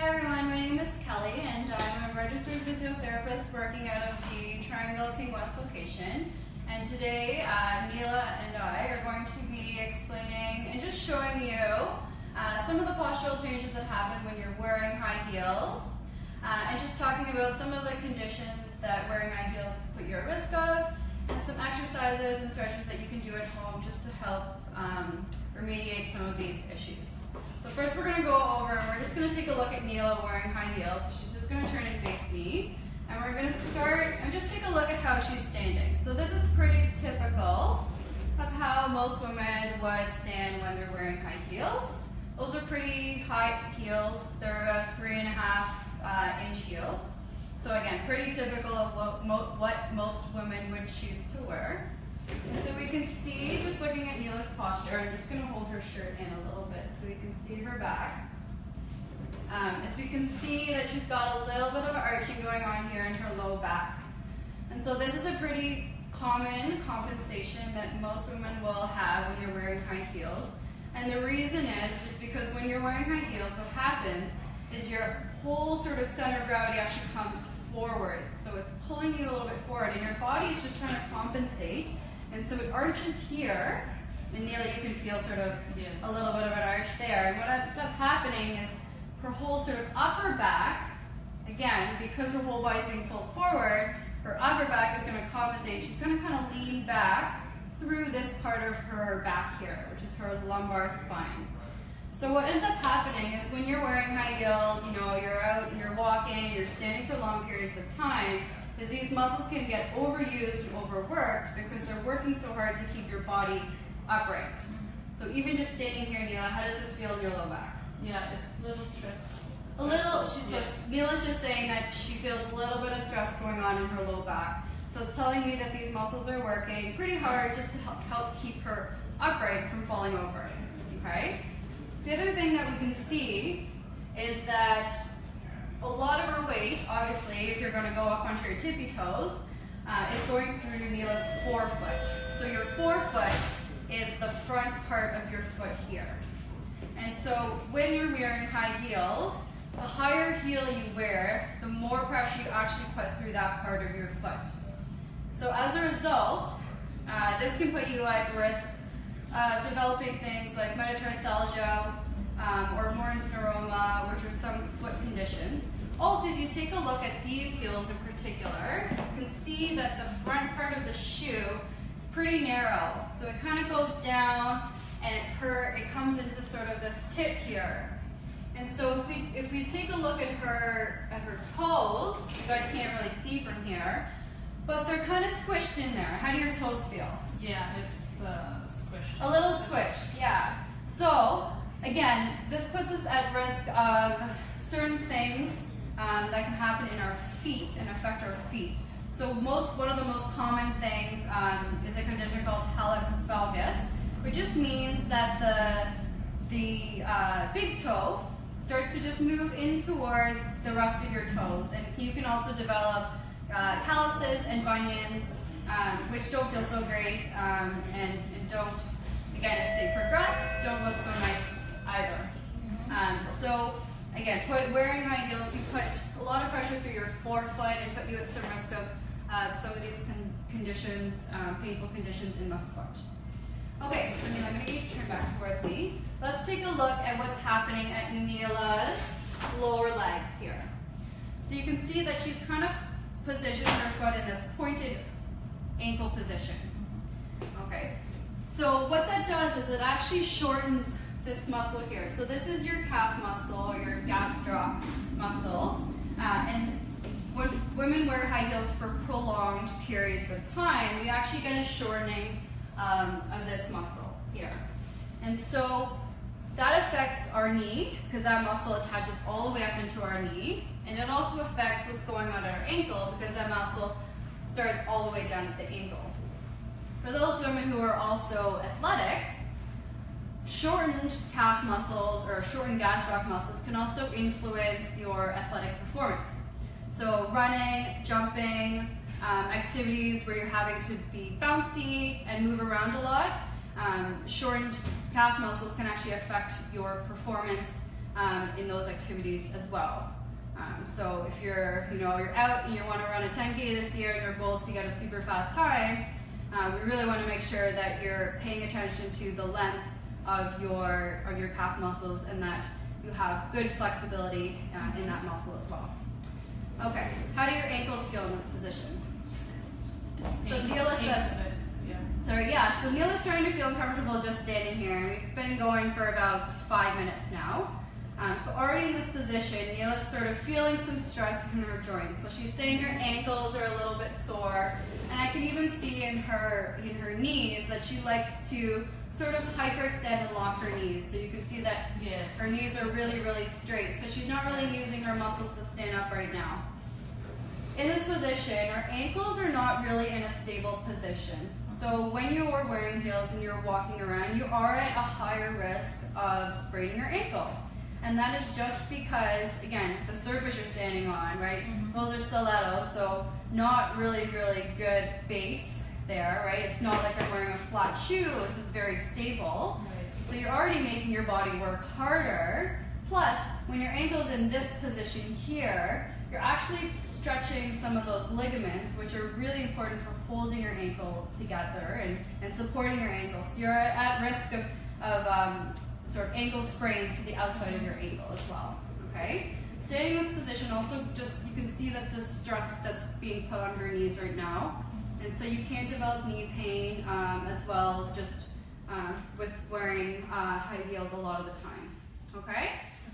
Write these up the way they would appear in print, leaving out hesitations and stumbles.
Hi everyone, my name is Kelly and I'm a registered physiotherapist working out of the Triangle King West location. And today Neela and I are going to be explaining and just showing you some of the postural changes that happen when you're wearing high heels and just talking about some of the conditions that wearing high heels can put you at risk of, and some exercises and stretches that you can do at home just to help remediate some of these issues. So first we're going to go over and we're just going to take a look at Neela wearing high heels. So she's just going to turn and face me. And we're going to start and just take a look at how she's standing. So this is pretty typical of how most women would stand when they're wearing high heels. Those are pretty high heels. They're about 3.5 inch heels. So again, pretty typical of what most women would choose to wear. And so we can see, just looking at Neela's posture, I'm just going to hold her shirt in a little bit so we can see her back. As we can see that she's got a little bit of arching going on here in her low back. And so this is a pretty common compensation that most women will have when you're wearing high heels. And the reason is because when you're wearing high heels, what happens is your whole sort of center of gravity actually comes forward. So it's pulling you a little bit forward and your body's just trying to compensate. And so it arches here, and Neela, you can feel sort of a little bit of an arch there. And what ends up happening is her whole sort of upper back, again, because her whole body's being pulled forward, her upper back is going to compensate. She's going to kind of lean back through this part of her back here, which is her lumbar spine. So what ends up happening is when you're wearing high heels, you know, you're out and you're walking, you're standing for long periods of time, is these muscles can get overused and overworked because they're working so hard to keep your body upright. So even just standing here, Neela, how does this feel in your low back? Yeah, it's a little stressful. A little, Neela's just saying that she feels a little bit of stress going on in her low back. So it's telling me that these muscles are working pretty hard just to help keep her upright from falling over, okay? The other thing that we can see is that a lot of her weight, obviously, if you're going to go up onto your tippy toes, is going through Neela's forefoot. So your forefoot is the front part of your foot here. And so when you're wearing high heels, the higher heel you wear, the more pressure you actually put through that part of your foot. So as a result, this can put you at risk of developing things like metatarsalgia or Morin's neuroma, which are some foot conditions. Also, if you take a look at these heels in particular, you can see that the front part of the shoe is pretty narrow. So it kind of goes down and it comes into sort of this tip here. And so if we take a look at her toes, you guys can't really see from here, but they're kind of squished in there. How do your toes feel? Yeah, it's squished. A little squished, yeah. So again, this puts us at risk of certain things that can happen in our feet and affect our feet. So one of the most common things is a condition called hallux valgus, which just means that the big toe starts to just move in towards the rest of your toes. And you can also develop calluses and bunions, which don't feel so great and don't, again, as they progress, don't look so nice either. So again, wearing high heels can put a lot of pressure through your forefoot and put you at some risk of some of these conditions, painful conditions in the foot. Okay, so Neela, I'm going to get you turned back towards me. Let's take a look at what's happening at Neela's lower leg here. So you can see that she's kind of positioned her foot in this pointed ankle position. Okay, so what that does is it actually shortens this muscle here. So this is your calf muscle or your gastroc muscle. And when women wear high heels for prolonged periods of time, we actually get a shortening of this muscle here. And so that affects our knee because that muscle attaches all the way up into our knee. And it also affects what's going on at our ankle because that muscle starts all the way down at the ankle. For those women who are also athletic, shortened calf muscles or shortened gastroc muscles can also influence your athletic performance. So running, jumping, activities where you're having to be bouncy and move around a lot, shortened calf muscles can actually affect your performance in those activities as well. So if you're out and you want to run a 10K this year and your goal is to get a super fast time, we really want to make sure that you're paying attention to the length of your calf muscles and that you have good flexibility in that muscle as well. Okay, how do your ankles feel in this position? So Neela says, so Neela's starting to feel uncomfortable just standing here. We've been going for about 5 minutes now. So already in this position, Neela's sort of feeling some stress in her joints. So she's saying her ankles are a little bit sore, and I can even see in her knees that she likes to sort of hyperextend and lock her knees. So you can see that her knees are really, really straight. So she's not really using her muscles to stand up right now. In this position, our ankles are not really in a stable position. So when you are wearing heels and you're walking around, you are at a higher risk of spraining your ankle. And that is just because, again, the surface you're standing on, right? Those are stilettos, so not really, really good base there, right? It's not like I'm wearing a flat shoe. This is very stable. So you're already making your body work harder. Plus, when your ankle's in this position here, you're actually stretching some of those ligaments, which are really important for holding your ankle together and supporting your ankle. So you're at risk of sort of ankle sprains to the outside of your ankle as well, okay? Standing in this position also you can see that the stress that's being put on her knees right now, and so you can't develop knee pain as well just with wearing high heels a lot of the time, okay?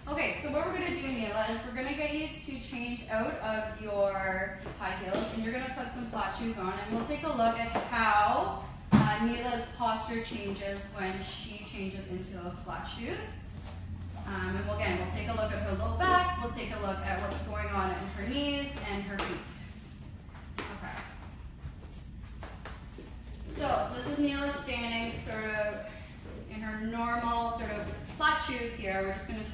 Okay, so what we're gonna do, Neela, is we're gonna get you to change out of your high heels and you're gonna put some flat shoes on, and we'll take a look at how Neela's posture changes when she changes into those flat shoes. And we'll take a look at her low back, we'll take a look at what's going on in her knees and her feet. Okay. So this is Neela standing sort of in her normal sort of flat shoes here. We're just going to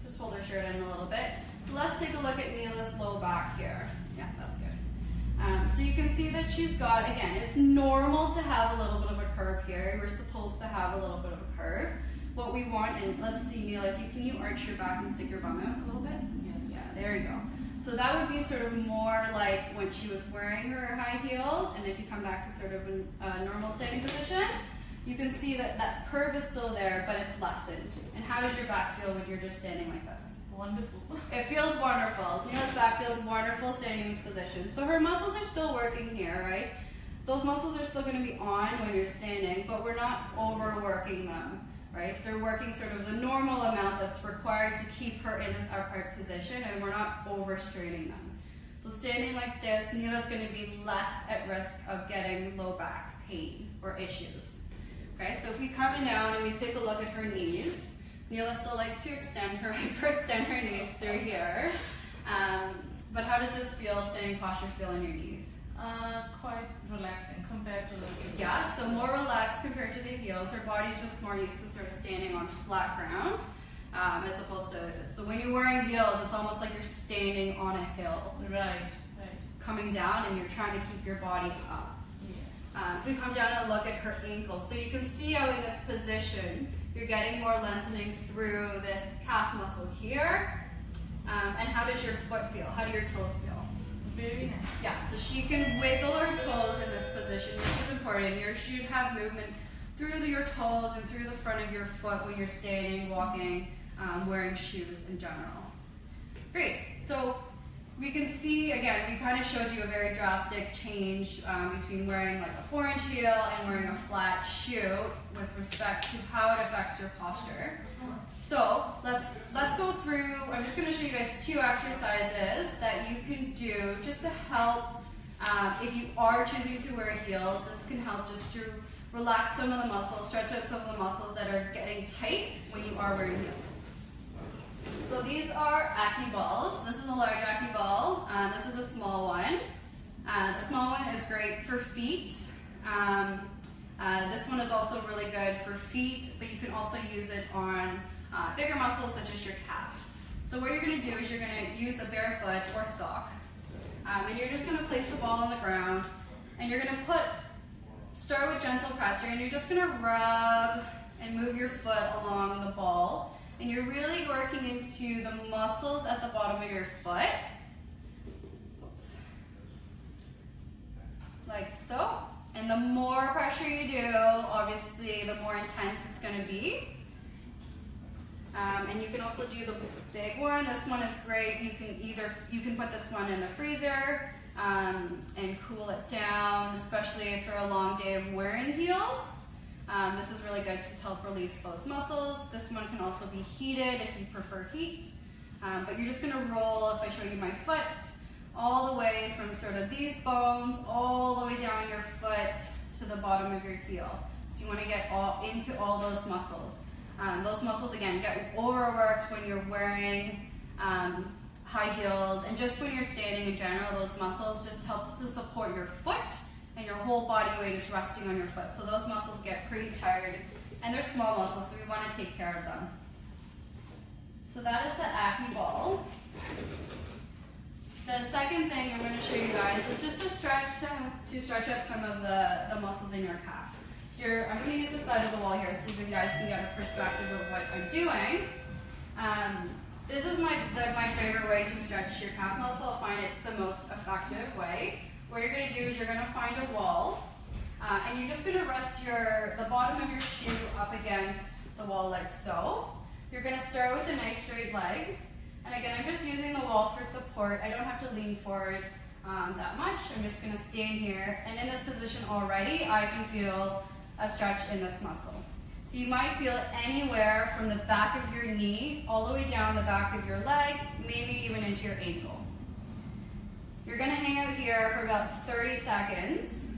just hold her shirt in a little bit. So let's take a look at Neela's low back here. Yeah, that's good. So you can see that she's got, again, it's normal to have a little bit of a curve here. We're supposed to have a little bit of a curve. What we want, and let's see, Neela, can you arch your back and stick your bum out a little bit? Yes. Yeah, there you go. So that would be sort of more like when she was wearing her high heels, and if you come back to sort of a normal standing position, you can see that that curve is still there, but it's lessened. And how does your back feel when you're just standing like this? Wonderful. It feels wonderful. Neela's back feels wonderful standing in this position. So her muscles are still working here, right? Those muscles are still going to be on when you're standing, but we're not overworking them, right? They're working sort of the normal amount that's required to keep her in this upright position, and we're not overstraining them. So standing like this, Neela's going to be less at risk of getting low back pain or issues. Okay, so if we come down and we take a look at her knees, Neela still likes to hyperextend her knees through here. But how does this standing posture feel in your knees? Quite relaxing compared to the heels. Yeah, so more relaxed compared to the heels. Her body's just more used to sort of standing on flat ground as opposed to, so when you're wearing heels, it's almost like you're standing on a hill. Right. Coming down and you're trying to keep your body up. Yes. If we come down and look at her ankles, so you can see how in this position, you're getting more lengthening through this calf muscle here. And how does your foot feel? How do your toes feel? Very nice. Yeah, so she can wiggle her toes in this position, which is important. You should have movement through your toes and through the front of your foot when you're standing, walking, wearing shoes in general. Great. So we can see, again, we kind of showed you a very drastic change between wearing like a 4-inch heel and wearing a flat shoe with respect to how it affects your posture. So let's go through, I'm just going to show you guys 2 exercises that you can do just to help, if you are choosing to wear heels, this can help just to relax some of the muscles, stretch out some of the muscles that are getting tight when you are wearing heels. So these are Accu balls. This is a large Accu ball. This is a small one. The small one is great for feet. This one is also really good for feet, but you can also use it on bigger muscles such as your calf. So what you're going to do is you're going to use a bare foot or sock, and you're just going to place the ball on the ground, and you're going to start with gentle pressure, and you're just going to rub and move your foot along the ball. And you're really working into the muscles at the bottom of your foot. Oops. Like so. And the more pressure you do, obviously the more intense it's going to be. And you can also do the big one. This one is great. You can put this one in the freezer and cool it down, especially if they're a long day of wearing heels. This is really good to help release those muscles. This one can also be heated if you prefer heat. But you're just going to roll, if I show you my foot, all the way from sort of these bones all the way down your foot to the bottom of your heel. So you want to get into all those muscles. Those muscles, again, get overworked when you're wearing high heels, and just when you're standing in general, those muscles just help to support your foot, and your whole body weight is resting on your foot. So those muscles get pretty tired, and they're small muscles, so we want to take care of them. So that is the Aki ball. The second thing I'm going to show you guys is just to stretch up some of the muscles in your calf. So I'm going to use the side of the wall here so you guys can get a perspective of what I'm doing. This is my favorite way to stretch your calf muscle. I find it's the most effective way. What you're going to do is you're going to find a wall, and you're just going to rest the bottom of your shoe up against the wall like so. You're going to start with a nice straight leg. And again, I'm just using the wall for support. I don't have to lean forward that much. I'm just going to stand here. And in this position already, I can feel a stretch in this muscle. So you might feel it anywhere from the back of your knee all the way down the back of your leg, maybe even into your ankle. You're going to hang out here for about 30 seconds.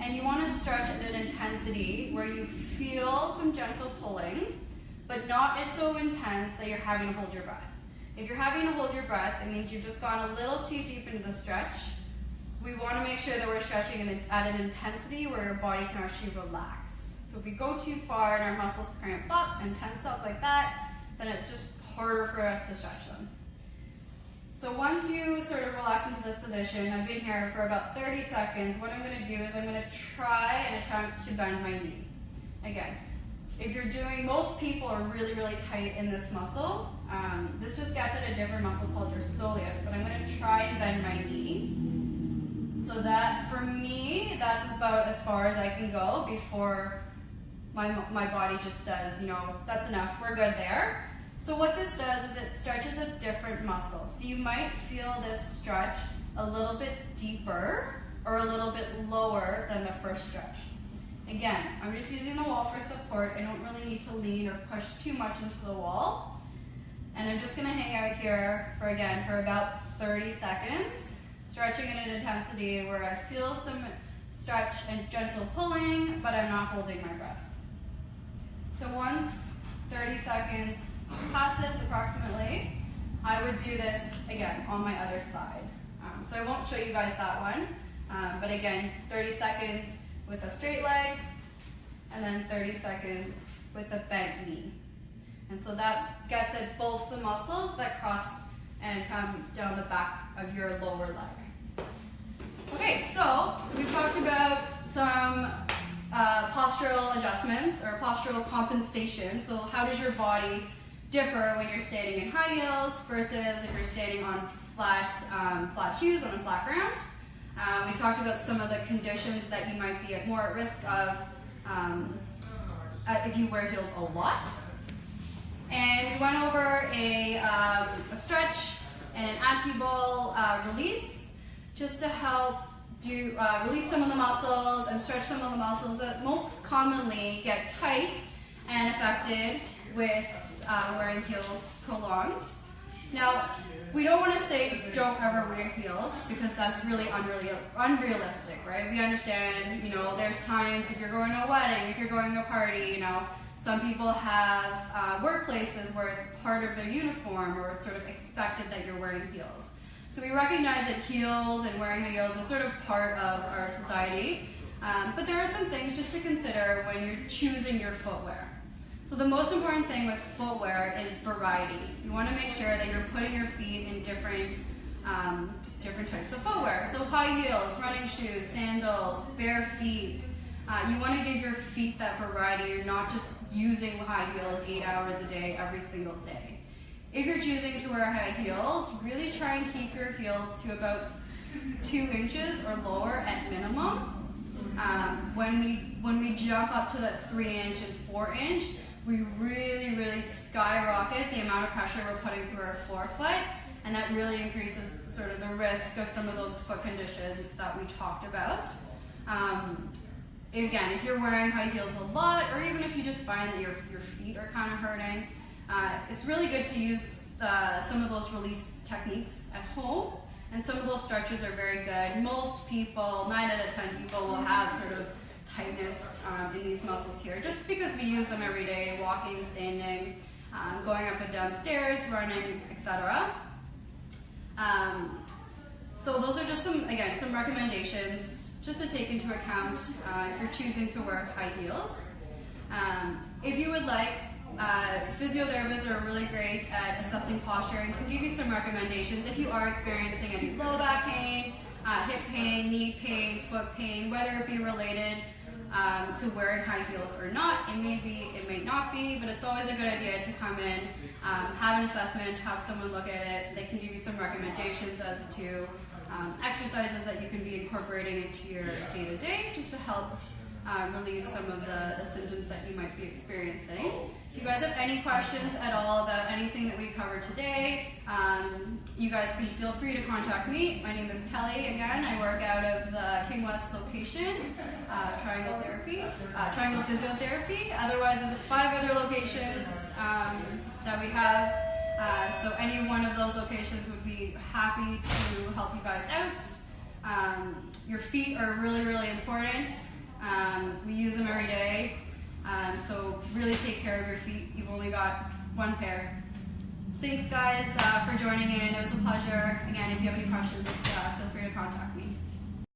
And you want to stretch at an intensity where you feel some gentle pulling, but not so intense that you're having to hold your breath. If you're having to hold your breath, it means you've just gone a little too deep into the stretch. We want to make sure that we're stretching at an intensity where your body can actually relax. So if we go too far and our muscles cramp up and tense up like that, then it's just harder for us to stretch them. So once you sort of relax into this position, I've been here for about 30 seconds, what I'm going to do is I'm going to try and attempt to bend my knee. Again, if you're doing, most people are really, really tight in this muscle. This just gets at a different muscle called your soleus, but I'm going to try and bend my knee. So that, for me, that's about as far as I can go before my body just says, you know, that's enough, we're good there. So what this does is it stretches a different muscle. So you might feel this stretch a little bit deeper or a little bit lower than the first stretch. Again, I'm just using the wall for support. I don't really need to lean or push too much into the wall. And I'm just going to hang out here for about 30 seconds, stretching at an intensity where I feel some stretch and gentle pulling, but I'm not holding my breath. So once 30 seconds passes approximately, I would do this again on my other side. So I won't show you guys that one, but again, 30 seconds with a straight leg, and then 30 seconds with a bent knee. And so that gets at both the muscles that cross and come down the back of your lower leg. Okay, so we've talked about some postural adjustments or postural compensation. So how does your body differ when you're standing in high heels versus if you're standing on flat shoes on a flat ground? We talked about some of the conditions that you might be more at risk of if you wear heels a lot. And we went over a stretch and an Aki-ball release just to help release some of the muscles and stretch some of the muscles that most commonly get tight and affected with wearing heels prolonged. Now, we don't want to say don't ever wear heels because that's really unrealistic, right? We understand, you know, there's times if you're going to a wedding, if you're going to a party, you know, some people have workplaces where it's part of their uniform or it's sort of expected that you're wearing heels. So we recognize that heels and wearing high heels is sort of part of our society, but there are some things just to consider when you're choosing your footwear. So the most important thing with footwear is variety. You want to make sure that you're putting your feet in different types of footwear. So high heels, running shoes, sandals, bare feet, You want to give your feet that variety. You're not just using high heels 8 hours a day every single day. If you're choosing to wear high heels, really try and keep your heel to about 2 inches or lower at minimum. When we jump up to that 3-inch and 4-inch, we really skyrocket the amount of pressure we're putting through our forefoot, and that really increases sort of the risk of some of those foot conditions that we talked about. Again, if you're wearing high heels a lot, or even if you just find that your feet are kind of hurting, it's really good to use some of those release techniques at home, and some of those stretches are very good. Most people, 9 out of 10 people, will have sort of tightness in these muscles here, just because we use them every day, walking, standing, going up and down stairs, running, etc. So those are just some recommendations just to take into account if you're choosing to wear high heels. If you would like, physiotherapists are really great at assessing posture and can give you some recommendations if you are experiencing any low back pain, hip pain, knee pain, foot pain, whether it be related to wearing high heels or not. It may be, it may not be, but it's always a good idea to come in, have an assessment, have someone look at it. They can give you some recommendations as to exercises that you can be incorporating into your day-to-day just to help relieve some of the symptoms that you might be experiencing. If you guys have any questions at all about anything that we covered today, you guys can feel free to contact me. My name is Kelly. Again, I work out of the King West location, Triangle Physiotherapy. Otherwise, there's 5 other locations that we have. So any one of those locations would be happy to help you guys out. Your feet are really important. We use them every day. So really take care of your feet. You've only got 1 pair. Thanks guys for joining in. It was a pleasure. Again, if you have any questions, feel free to contact me.